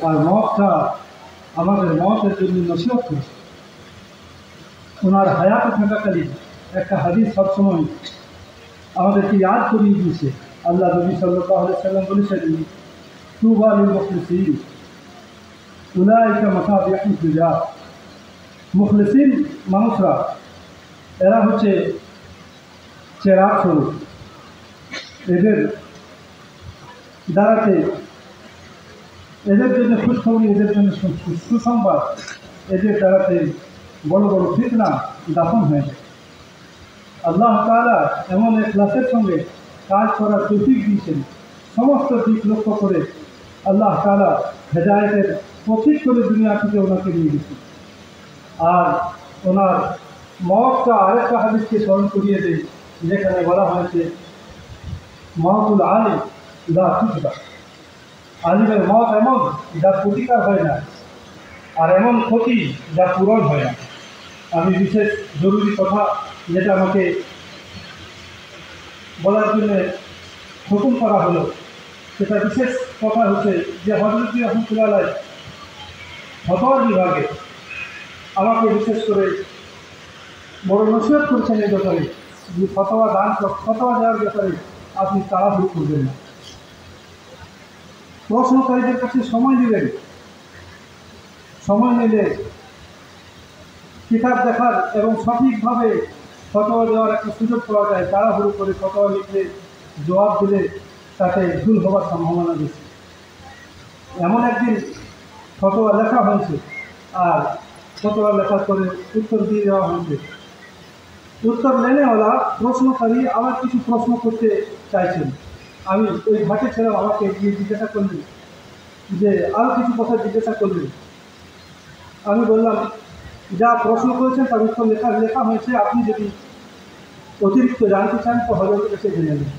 আর মতটা আমাদের মতের জন্য নসিহত করেছে। ওনার হায়াতে থাকাকালীন একটা হাদিস সবসময় আমাদেরকে ইয়াদ করিয়ে দিয়েছে। আল্লাহ নবী সাল্লাল্লাহু আলাইহি সাল্লাম বলেছেন, তুবা লিল মুখলিসিন উলাইকা মাসাবিহুল রিজাল। মুখলিসিন মানুষরা এরা হচ্ছে চেরাগ স্বরূপ। এদের দ্বারাতে এদের জন্য খুশখবরি, এদের জন্য সুসংবাদ, এদের দ্বারাতে বড় বড় ফিতনা দাফন হয়ে যায়। আল্লাহ তাআলা এমন ইখলাসের সঙ্গে কাজ করার তৌফিক দিয়েছেন, সমস্ত দিক লক্ষ্য করে আল্লাহ তাআলা হেদায়েতের পথিক করে দুনিয়া থেকে ওনাকে নিয়ে গেছেন। আর ওনার মতটা আরেকটা হাদিসকে স্মরণ করিয়ে দেয়, যেখানে বলা হয়েছে মওতুল আলিম লা তুজবা। আলিমের মত এমন যার প্রতিকার হয় না, আর এমন ক্ষতি যা পূরণ হয় না। আমি বিশেষ জরুরি কথা যেটা আমাকে বলার জন্য হুকুম করা হলো, সেটা বিশেষ কথা হচ্ছে যে হযরত রাহমাতুল্লাহ আলাইহি ফতোয়ার বিভাগে আমাকে বিশেষ করে বড় নসিহত করছেন এই ব্যাপারে, যে ফতোয়া দেওয়ার ব্যাপারে আপনি তাড়াহুড়ো করবেন না। প্রশ্নকারীদের কাছে সময় দিবেন, সময় নিলে কিতাব দেখার এবং সঠিকভাবে ফতোয়া দেওয়ার একটা সুযোগ পাওয়া যায়। তাড়াহুড়ো করে ফতোয়া লিখলে, জবাব দিলে তাতে ভুল হওয়ার সম্ভাবনা বেশি। এমন একদিন ফতোয়া লেখা হয়েছে, আর ফতোয়া লেখার পরে উত্তর দিয়ে দেওয়া হয়েছে। উত্তর নেনেওয়ালা প্রশ্নকারী আবার কিছু প্রশ্ন করতে চাইছেন। আমি ওই ঘাটে ছিলাম, আমাকে গিয়ে জিজ্ঞাসা করলেন যে আরও কিছু কথা জিজ্ঞাসা করলেন। আমি বললাম, যা প্রশ্ন করেছেন তার উত্তর লেখা হয়েছে, আপনি যদি অতিরিক্ত জানতে চান তো হযরতের কাছে জেনে নেন।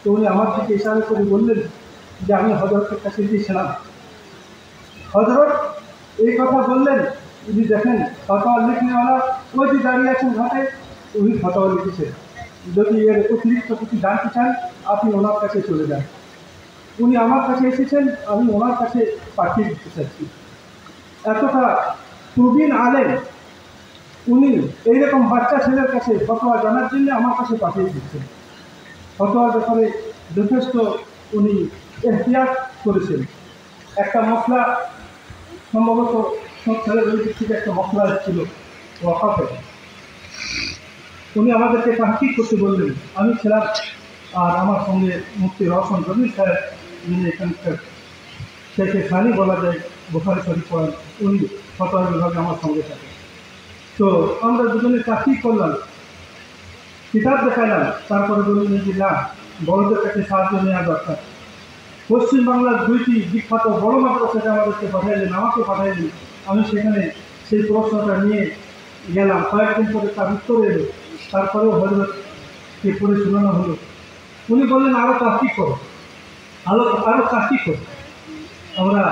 তো উনি আমার দিকে ইশারা করে বললেন যে আমি হযরতের কাছে গিয়েছিলাম। হযরত এই কথা বললেন, উনি দেখেন ফতোয়া লিখনেওয়ালা ওই যে দাঁড়িয়ে আছেন ঘাটে, উনি ফতোয়া লিখেছেন। যদি এর অতিরিক্ত কিছু জানতে চান আপনি ওনার কাছে চলে যান। উনি আমার কাছে এসেছেন, আমি ওনার কাছে পাঠিয়ে দিতে চাচ্ছি। এতটা প্রবীণ আলেম, উনি এইরকম বাচ্চা ছেলের কাছে ফতোয়া জানার জন্য আমার কাছে পাঠিয়ে দিচ্ছেন। ফতোয়ার ব্যাপারে যথেষ্ট উনি এহতিয়াত করেছেন। একটা মশলা সম্ভবত ছেলের ওই দিক থেকে একটা মশলা এসেছিল ওয়াকাফে, উনি আমাদেরকে তাহকিক করতে বললেন। আমি ছিলাম, আর আমার সঙ্গে মুফতি রওশন জমির সাহেব, যিনি এখানকার শেখে সানি বলা যায়, বুখারী শরীফ পড়েন, উনি ফতোয়া বিভাগে আমার সঙ্গে থাকেন। তো আমরা দুজনে তাহকিক করলাম, কিতাব দেখাইলাম, তারপরে বললেন যে না, বড়দের কাছে সাহায্য নেওয়া দরকার। পশ্চিমবাংলার 2টি বিখ্যাত বড় মাদ্রাসাতে আমাদেরকে পাঠাইলেন, আমাকে পাঠাইলেন। আমি সেখানে সেই প্রশ্নটা নিয়ে গেলাম। কয়েকদিন পরে তার উত্তর এলো, তারপরেও হযরতকে পড়ে শোনানো হলো। উনি বললেন আরও তাহকিক করো, আরও তাহকিক করো। আমরা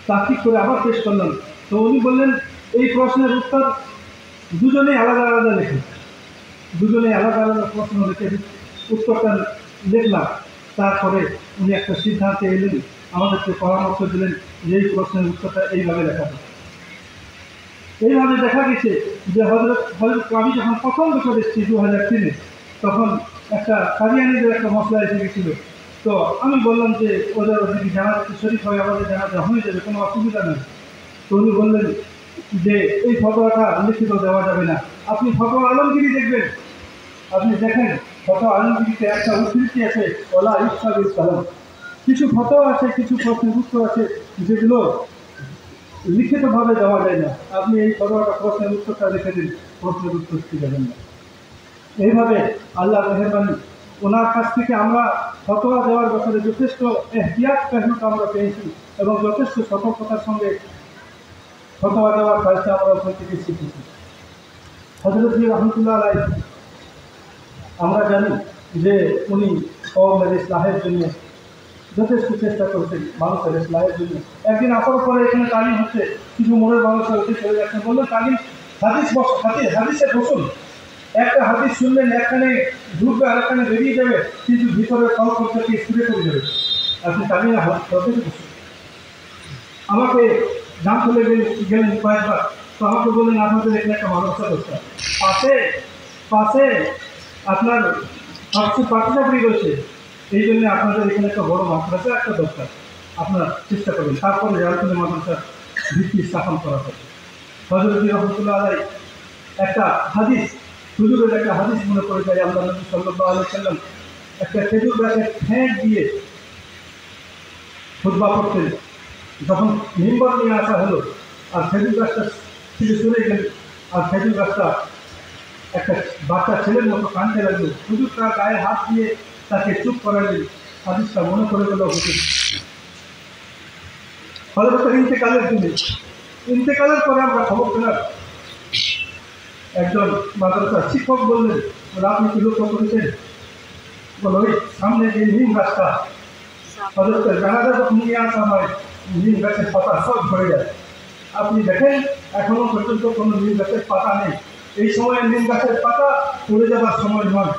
তাহকিক করে আবার পেশ করলাম। তো উনি বললেন এই প্রশ্নের উত্তর দুজনেই আলাদা আলাদা লেখেন। দুজনেই আলাদা আলাদা প্রশ্ন লিখে উত্তরটা লিখলাম। তারপরে উনি একটা সিদ্ধান্তে এলেন, আমাদেরকে পরামর্শ দিলেন যে এই প্রশ্নের উত্তরটা এইভাবে লেখা হবে। এইভাবে দেখা গেছে যে হযরত আমি যখন প্রথম বছর এসেছি 2003-এ, তখন একটা কাদিয়ানীদের একটা মশলা এসে গেছিলো। তো আমি বললাম যে ওদের যদি জানাজাতে শরীক হয় আমাদের জানাজা হয়ে যাবে, কোনো অসুবিধা নেই। তো উনি বললেন যে এই ফতোয়াটা লিখিত দেওয়া যাবে না, আপনি ফতোয়া আলমগীরি দেখবেন। আপনি দেখেন ফতোয়া আলমগীরিতে একটা উদ্ধৃতি আছে, ওলা ইফসাবিল কালাম। কিছু ফতোয়া আছে, কিছু প্রশ্নের উত্তর আছে যেগুলো লিখিতভাবে দেওয়া যায় না। আপনি এই ফতোয়াটা প্রশ্নের উত্তরটা লিখে দিন, প্রশ্নের উত্তর কি দেবেন না। এইভাবে আল্লাহ মেহেরবানি, ওনার কাছ থেকে আমরা ফতোয়া দেওয়ার ব্যাপারে যথেষ্ট এহতিয়াত আমরা পেয়েছি এবং যথেষ্ট সতর্কতার সঙ্গে ফতোয়া দেওয়ার কাজটা আমরা ওখান থেকে শিখেছি। হযরত রাহমাতুল্লাহ আলাইহি, আমরা জানি যে উনি কওমের ইসলাহের জন্য যথেষ্ট চেষ্টা করছেন, মানুষের ইসলাহের জন্য। একদিন আসার পরে এখানে তালিম হচ্ছে, কিছু মোড়ের মানুষের উঠে চলে যাচ্ছেন, বললো তালিম হাদিসে বসুন। একটা হাদিস শুনলেন, একখানে ঢুকবে আর একখানে বেরিয়ে যাবে, কিন্তু ভিতরে ফল করতে স্প্রে করে যাবে। আপনি তালিমে হাতে বসুন। আমাকে নাম খুলে গেলেন কয়েকবার। তো আমাকে বললেন আপনাদের এখানে একটা মাদ্রাসা দরকার, পাশে পাশে আপনার পার্টিসাপড়ি রয়েছে, এই জন্য আপনাদের এখানে একটা বড় মাদ্রাসা একটা দরকার, আপনারা চেষ্টা করবেন। তারপরে জালখানে মাদ্রাসার ভিত্তি স্থাপন করা হবে। হযরত রহমতুল্লাহ আলাইহি একটা হাদিস, হুজুরের একটা হাদিস মনে পড়ে যায়। আল্লাহ নবী সাল্লাল্লাহু আলাইহি ওয়াসাল্লাম একটা খেজুর গাছের ঠ্যাঁক দিয়ে খুতবা করতেন। যখন মিম্বর নিয়ে আসা হলো আর খেজুর গাছটা থেকে চলে গেল, আর খেজুর গাছটা একটা বাচ্চা ছেলের মতো কাঁদতে লাগলো। হুজুর তার গায়ে হাত দিয়ে তাকে চুপ করালেন। হাদিসটা মনে করে গেল হুজুর। হযরত ইন্তেকালের দিনে, ইন্তেকালের পরে আমরা খবর পেলাম, একজন মাদ্রাসার শিক্ষক বললেন, আপনি কি লক্ষ্য করেছেন? বলো ওই সামনে যে নিম গাছটা, হযরতের জানাজা যখন নিয়ে আসা হয়, নিম গাছের পাতা সব ঝরে যায়। আপনি দেখেন এখনো পর্যন্ত কোনো নিম গাছের পাতা নেই। এই সময় নিম গাছের পাতা পড়ে যাবার সময় নয়।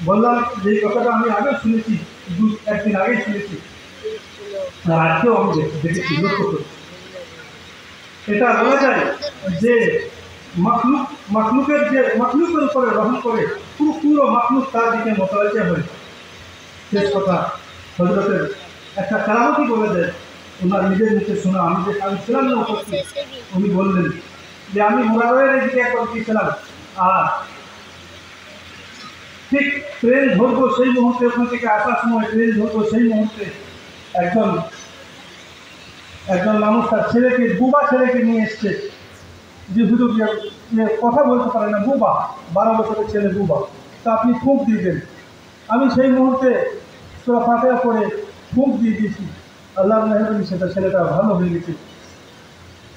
বললাম যে এই কথাটা আমি আগেও শুনেছি, একদিন আগেই শুনেছি, আর আজকেও আমি দেখেছি, লক্ষ্য করি। এটা বলা যায় যে মাখলুকের উপরে রহম করে পুরো মাখলুক তার দিকে মোতাবেজা হয়ে। শেষ কথা, হযরতের একটা কারামতি বলে দেয়, ওনার নিজের মুখে শোনা। আমি ছিলাম না উপস্থিত, উনি বললেন যে আমি মোরারয়ের দিকে একবার গিয়েছিলাম, আর ঠিক ট্রেন ধরবো সেই মুহূর্তে, ওখান থেকে আসার সময় ট্রেন ধরবো সেই মুহূর্তে একজন মানুষ তার ছেলেকে, বুবা ছেলেকে নিয়ে এসছে। যে হুজুর কথা বলতে পারে না, বুবা, 12 বছরের ছেলে বুবা, তা আপনি ফুঁক দিয়ে দেন। আমি সেই মুহূর্তে সূরা ফাতিহা পড়ে ফুঁক দিয়ে দিয়েছি। আল্লাহর মেহেরবানি সেটা ছেলেটা ভালো হয়ে গেছে।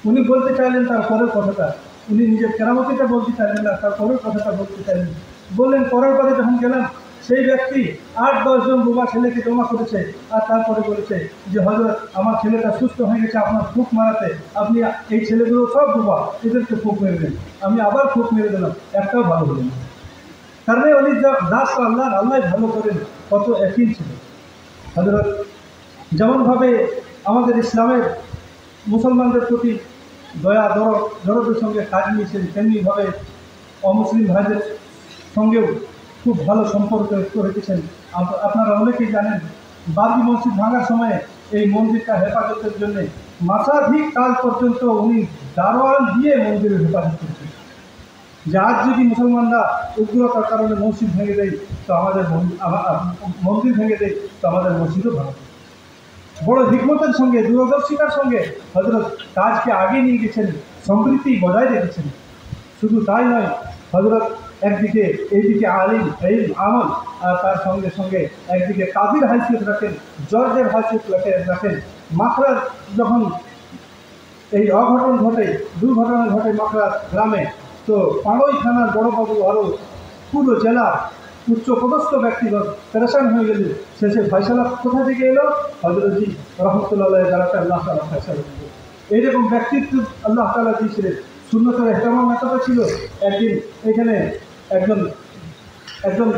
উনি বলতে চাইলেন তার পরের কথাটা, উনি নিজের কেরামতিটা বলতে চাইলেন না, তার পরের কথাটা বলতে চাইলেন। বললেন পরের পরে যখন গেলাম, সেই ব্যক্তি 8-10 জন বুবা ছেলেকে জমা করেছে, আর তারপরে বলেছে যে হযরত আমার ছেলেটা সুস্থ হয়ে গেছে আপনার ফুঁক মারাতে, আপনি এই ছেলেগুলো সব বুবা, এদেরকে ফুঁক মেরে দেন। আমি আবার ফুঁক মেরে দিলাম, একটাও ভালো হলো না। কারণ উনি দাস আল্লাহ ভালো করেন, কত একই ছিল। হযরত যেমনভাবে আমাদের ইসলামের মুসলমানদের প্রতি দয়া দরদের সঙ্গে কাজ নিয়েছেন, তেমনিভাবে অমুসলিম ভাইদের সঙ্গেও খুব ভালো সম্পর্ক রেখেছেন। আপনারা অনেকেই জানেন, বাবরি মসজিদ ভাঙার সময়ে এই মন্দিরটা হেফাজতের জন্য মাসাধিক কাল পর্যন্ত উনি দারোয়ান দিয়ে মন্দিরের হেফাজত করেছেন। যে আজ যদি মুসলমানরা উগ্রতার কারণে মসজিদ ভেঙে দেয়, তো আমাদের মন্দির ভেঙে দেয়, তো আমাদের মসজিদও ভালো। বড় হিকমতের সঙ্গে, দূরদর্শিতার সঙ্গে হযরত কাজকে আগে নিয়ে গেছেন, সম্প্রীতি বজায় রেখেছেন। শুধু তাই নয়, হযরত একদিকে এইদিকে আলিম আমল, আর তার সঙ্গে সঙ্গে একদিকে কাজীর হাইসিয়ত রাখেন, জজের হাইসিয়ত রাখেন। মাখরার যখন এই অঘটন ঘটে, দুর্ঘটনা ঘটে মাখরার গ্রামে, তো পাড়ই থানার বড়বাবু আরও পুরো জেলার উচ্চপদস্থ ব্যক্তিগত পেরেশান হয়ে গেলে শেষে ফয়সালা কোথা থেকে এলো? হযরতজি রহমতুল্লাহ দ্বারাতে আল্লাহ তাআলা ফয়সালা দিলেন। এইরকম ব্যক্তিত্ব আল্লাহ তাআলা দিয়েছিলেন। সুন্নতের ইহতিরাম এতটা ছিল। একদিন এখানে একজন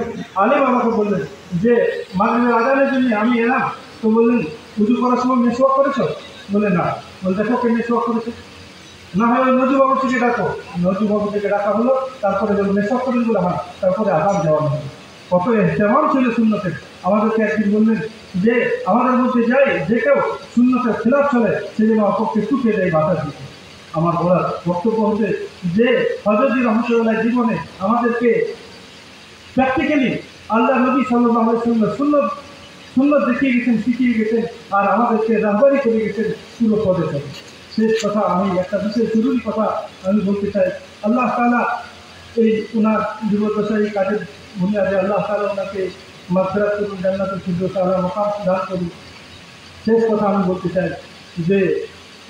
আলিম আমাকে বললেন যে মাগরিবের আযানের জন্য আমি এলাম। তো বললেন উযু করার সময় মেসওয়াক করেছ? বলে না। বলে দেখো কে মেসওয়াক করেছে। না হয় ওই নজরুবাবু থেকে ডাকো। নজরুবাবু থেকে ডাকা হলো, তারপরে যখন মেসওয়াক করেন বলে হ্যাঁ, তারপরে আযান দেওয়া হলো। কত ইহতিরাম ছিল সুন্নতের। আমাদেরকে একদিন বললেন যে আমাদের মধ্যে যাই যে কেউ সুন্নতের খিলাফ চলে, সে যেন অপরকে টুকে দেয়, বাধা দিতে। আমার বলার বক্তব্য হচ্ছে যে হযরতজি রহমতুল্লাহ জীবনে আমাদেরকে প্র্যাকটিক্যালি আল্লাহ নবী সাল্লাল্লাহু আলাইহি ওয়াসাল্লাম সুন্নত দেখিয়ে গেছেন, শিখিয়ে গেছেন, আর আমাদেরকে রাহবারি করে গেছেন পুরো পদে পদে। শেষ কথা, আমি একটা বিশেষ জরুরি কথা আমি বলতে চাই। আল্লাহ তাআলা এই ওনার জীবদ্দশায় কাজের বুনিয়াদে আল্লাহ তাআলা ওনাকে মাগফিরাত করুন, জান্নাতুল ফিরদৌস আলা মাকাম দান করুন। শেষ কথা আমি বলতে চাই যে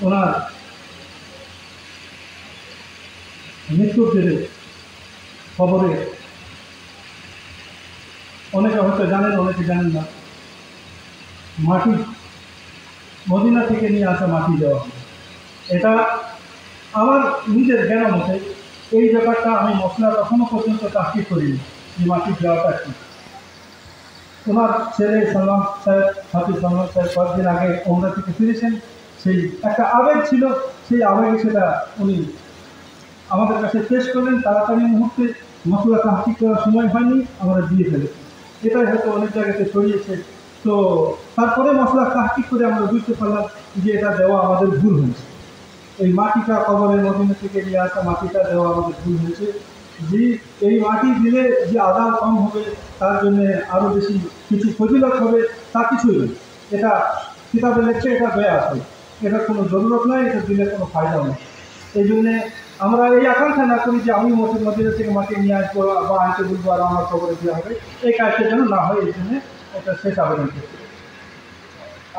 ওনার মৃত্যুর দিনে খবরে অনেকে হয়তো জানেন, অনেকে জানেন না, মাটি মদিনা থেকে নিয়ে আসা মাটি দেওয়া হয়। এটা আমার নিজের জ্ঞান মতে এই ব্যাপারটা আমি মশলা কখনো পর্যন্ত তাহকিক করিনি যে মাটি দেওয়াটা কি। ওনার ছেলে সালমান সাহেব, হাফিজ সালমান সাহেব কয়েকদিন আগে ওমরা থেকে ফিরেছেন। সেই একটা আবেগ ছিল, সেই আবেগে সেটা উনি আমাদের কাছে পেশ করলেন তাড়াতাড়ি মুহূর্তে, মশলা তাহকিক করার সময় হয়নি, আমরা দিয়ে ফেলেছি। এটাই হয়তো অনেক জায়গাতে ছড়িয়েছে। তো তারপরে মশলা তাহকিক করে আমরা বুঝতে পারলাম যে এটা দেওয়া আমাদের ভুল হয়েছে। এই মাটিটা কবরের মধ্যে থেকে নিয়ে আসা মাটিটা দেওয়া আমাদের ভুল হয়েছে। যে এই মাটি দিলে যে আদান কম হবে, তার জন্য আরও বেশি কিছু ফজিলত হবে, তা কিছুই নেই। এটা কিতাবে লেখছে, এটা ব্যয় আসবে, এটার কোনো জরুরত নাই, এটা দিলে কোনো ফায়দা নেই। এই জন্যে আমরা এই আকাঙ্ক্ষা না করি যে আমি মদিনা থেকে মাটি নিয়ে আসবো বা আনতে বলবো আর আমার খবরে দেওয়া হবে, এই কাজটা যেন না হয়, এই জন্যে এটা শেষ আবেদন করছি।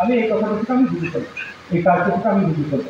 আমি এই কথাটা থেকে আমি বুঝে ফেলি, এই কাজটা থেকে আমি বুঝে ফেলি।